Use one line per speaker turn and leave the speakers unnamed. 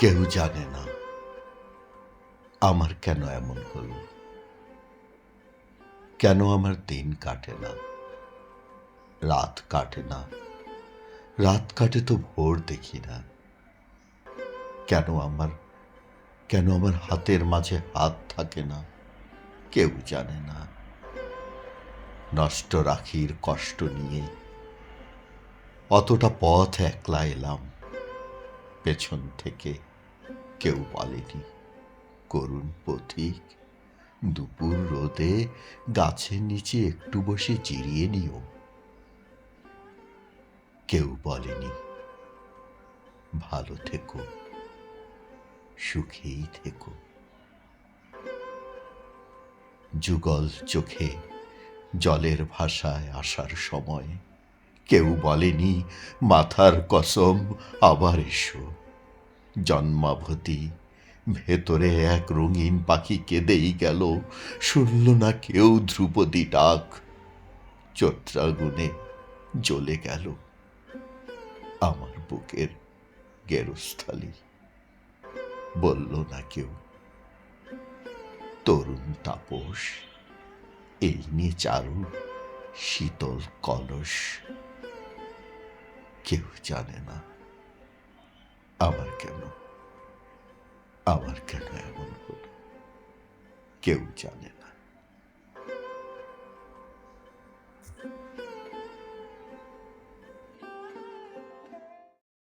কেউ জানে না আমার কেন এমন হলো, কেন আমার দিন কাটে না, রাত কাটে না। রাত কাটে তো ভোর দেখি না। কেন আমার হাতের মাঝে হাত থাকে না, কেউ জানে না। নষ্ট রাখির কষ্ট নিয়ে অতটা পথ একলা এলাম, পেছন থেকে কেউ বলেনি করুণ পথিক, দুপুর রোদে গাছের নিচে একটু বসে জিরিয়ে নিও। কেউ বলেনি ভালো থেকো, সুখেই থেকো। যুগল চোখে জলের ভাষায় আসার সময় কেউ বলেনি মাথার কসম আবার এসো। জন্মাবধি ভেতরে এক রঙিন পাখি কেঁদেই গেল, শুনল না কেউ ধ্রুপদী ডাক। চৈত্রাগুনে জ্বলে গেল আমার বুকের গেরস্থলী। বলল না কেউ তরুণ তাপস এই নিয়ে চারু শীতল কলস। কেউ জানে না আমার কেন এমন হলো, কেউ জানে না।